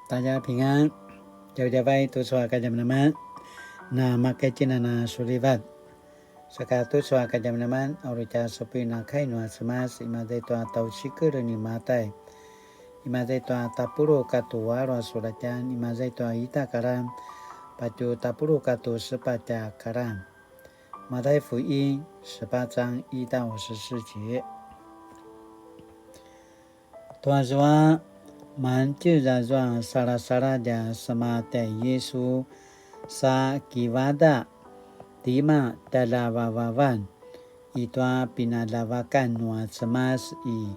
大家平安，大家拜读书大家们，那马开进那苏利巴，saka读书大家们，奥利加索皮那开诺什么是嘛在多到西克的尼马代，ima在多tapuru katua roa surajan ima在多ita karam，baju tapuru katu sepaja karam，马太福音18章1到54节，tuan说。Man juzazwa sara-saraja samate Yesu sa kivada tima dalavavan itwa pinalavakan nuat semas I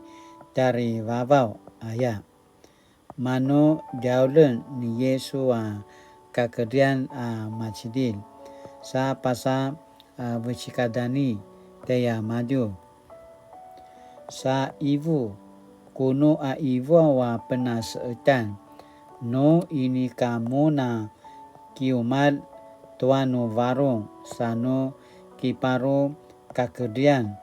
dari vavau ayah mano jaulen ni Yesu kakedian macidil sa pasa besikadani teya maju sa ibu kuno iwa wa penasetan no ini kamu na kiumal tuano varong sano kiparo kakedian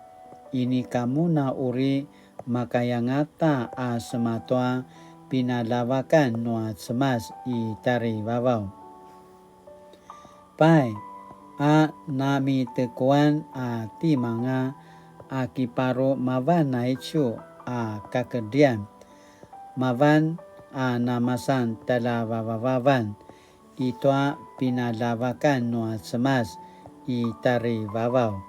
ini kamu na uri makayangata sematwa pinalawakan noa semas I tari vavau pai nami tekuan timanga kiparo mavan naichu kakedian mavan namasan talavavan itwa pinalavakan noa semas I tari vavau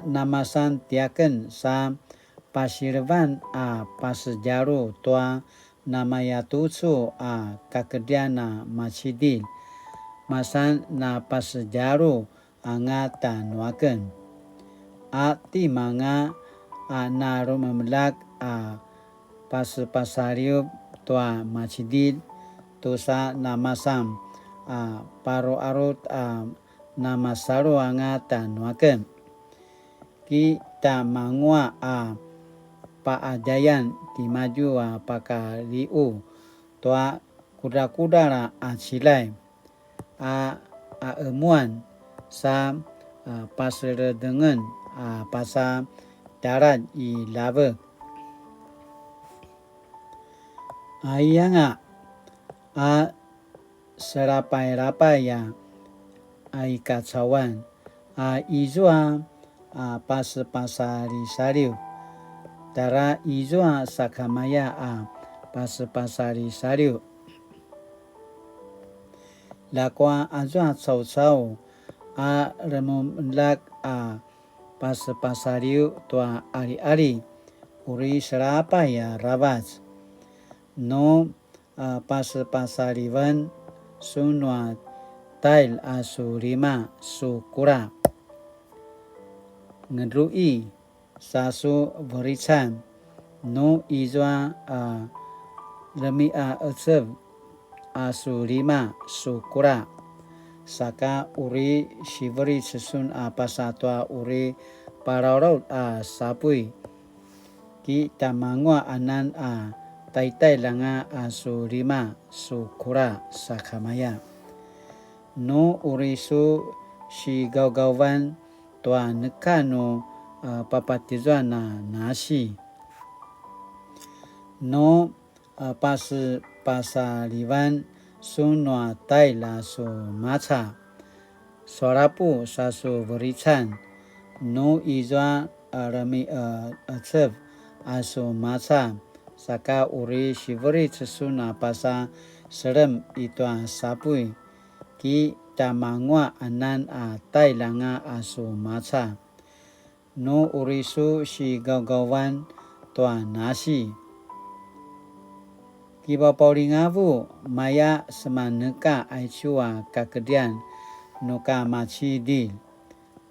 namasan tiaken sa pasirvan pasejaro tua namaya tusu kakedian masidil masan na pasejaro angata nuaken timanga naro memelak pasariup tua macidil tosa namasam paro arut namasaro angata nuaken kita mangua paajayan di maju pakaliu tua kuda-kuda silai emuan sa pasir dengan pasa darat I lava ayanga serapai-rapai kacauan izua pasari sariu tara izua sakamaya pasari sariu lakwa azua cau-cau remumelak pasariu tua ari-ari uri serapa rabas no pasarivan sunwa tail surima sukura ngedrui sasu berican no izwa remi esev surima sukura saka uri shiveri sesun pasatwa uri paraurut sapui ki tamangwa anan taitai langa surima sukura sakamaya no uri su si gau-gauvan tua nekano papatizwa nasi no pasalivan sunwa taila su maca sorapu sasu berican no izwa rami acep asu maca saka uri shiveri sesuna pasa serem itu sapui ki tamangwa anan tailanga asu maca no urisu si gau-gauan tua nasi kiba paulingavu maya semaneka aichua kakedian nuka macidil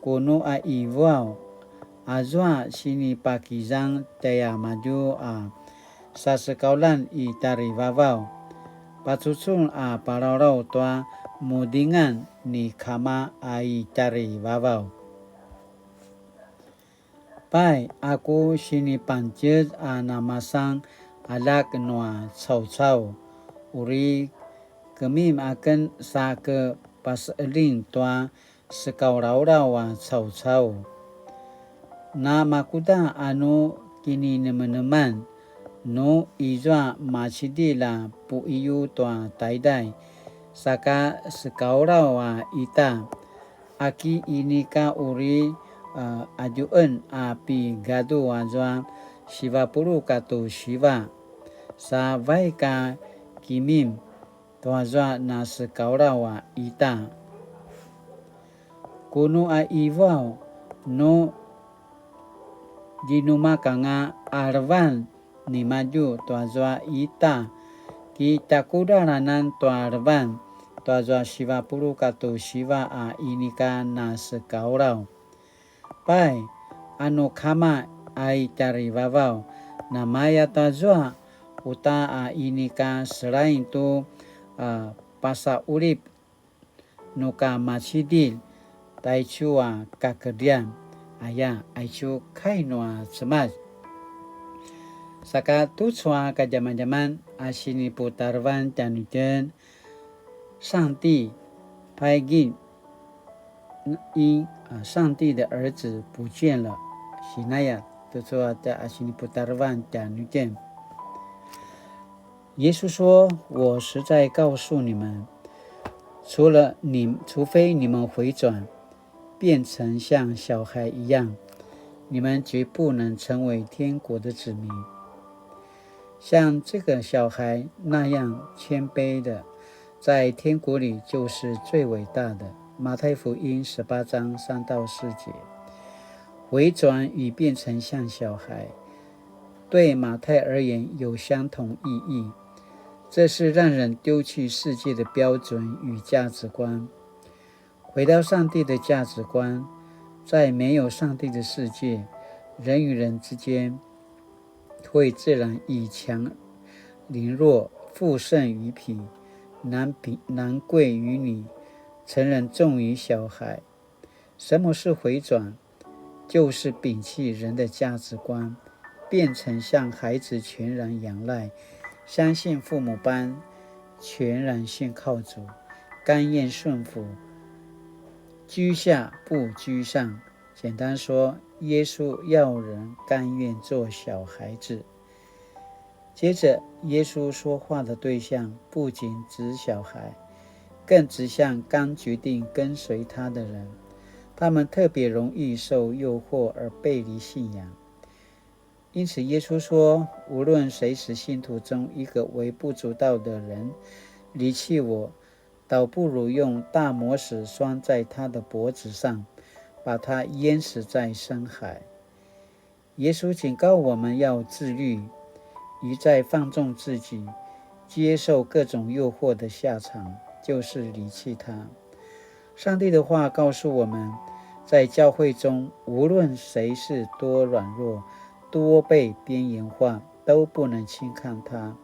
kuno iwau azwa sini pakizang teya maju sasekaulan I tari vavau patusun pararau tua mudingan ni kama I tari vavau pai aku sini pancet namasang alak noa cau-cau uri kemim akan sa ke paseling tua sekaurau cau-cau na makuda anu kini neman-neman no izwa machidila pu iyu tua taidai saka sekaurawa ita aki inika uri ajuan api gadu wazwa shiva puru katu shiva sa vaika kimim tuazwa na sekaurawa ita kuno a iwao no dinumakanga arvan ni maju tuazwa ita ki takudaranan tuarvan tuazwa shiva puru katu shiva a inika na sekaurau pai ano kama ai cari vavau namaya tuazwa uta a inika selain tu pasa urip nuka masidil taichua kakerdian aya aichu kainua semas saka tutsua ka zaman-zaman asini putarvan tanuten上帝因上帝的儿子不见了Sinaya tutsua ta asini putarvan tanuten耶稣说我实在告诉你们除非你们回转变成像小孩一样你们绝不能成为天国的子民像这个小孩那样谦卑的在天国里就是最伟大的马太福音18章3到4节回转与变成像小孩对马太而言有相同意义这是让人丢弃世界的标准与价值观回到上帝的价值观在没有上帝的世界人与人之间会自然以强凌弱富盛于贫男贵于女成人重于小孩什么是回转就是摒弃人的价值观变成向孩子全然仰赖相信父母般全然信靠主甘愿顺服居下不居上简单说耶稣要人甘愿做小孩子接着耶稣说话的对象不仅指小孩更指向刚决定跟随他的人他们特别容易受诱惑而背离信仰因此耶稣说无论谁使信徒中一个微不足道的人离弃我倒不如用大磨石拴在他的脖子上把他淹死在深海耶稣警告我们要自律一再放纵自己接受各种诱惑的下场就是离弃他上帝的话告诉我们在教会中无论谁是多软弱多被边缘化都不能轻看他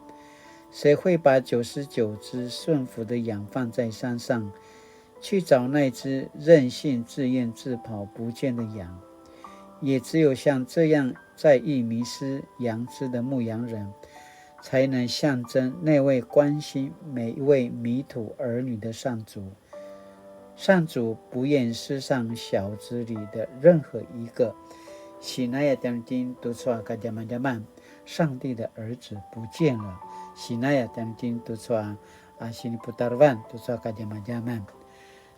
谁会把99只顺服的羊放在山上去找那只任性自愿自跑不见的羊也只有像这样在意迷失羊只的牧羊人才能象征那位关心每一位迷途儿女的上主上主不愿世上小子里的任何一个喜奈亚当丁读出阿卡加曼加曼上帝的儿子不见了喜奈亚当丁读出阿西尼布达万读出阿卡加曼加曼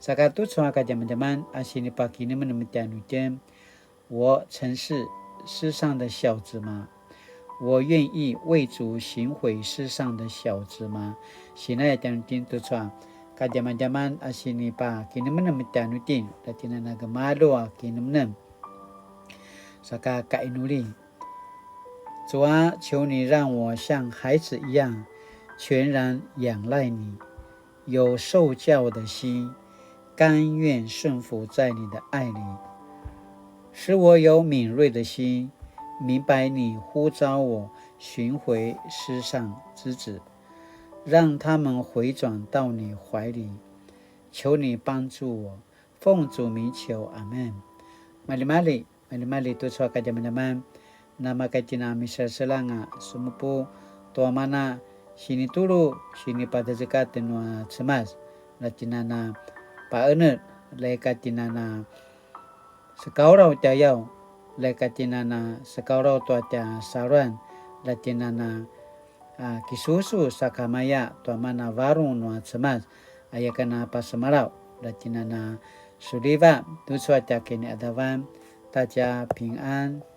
萨卡读出阿卡加曼加曼阿西尼巴基尼们那么点女点我曾是世上的小子吗我愿意为主行毁世上的小子吗喜奈亚当丁读出ka zaman-zaman asini pa kinamnam tanutin latina nagamalo kinamnam saka kainuli主啊求你让我像孩子一样全然仰赖你有受教的心甘愿顺服在你的爱里使我有敏锐的心明白你呼召我寻回世上之子让他们回转到你怀里求你帮助我奉主名求阿们Mali-mali tu sa kadyaman-yaman na makatinami sa salanga sumupo tuamana sinitulu sinipadazakat no semas latinana paenet lekatinana sekaurau tayaw lekatinana sekaurau tuatya saran 拉吉娜娜基叔叔萨卡玛亚多玛纳瓦隆诺什么阿耶格纳巴什马劳拉吉娜娜苏利万都说加给你阿达万大家平安。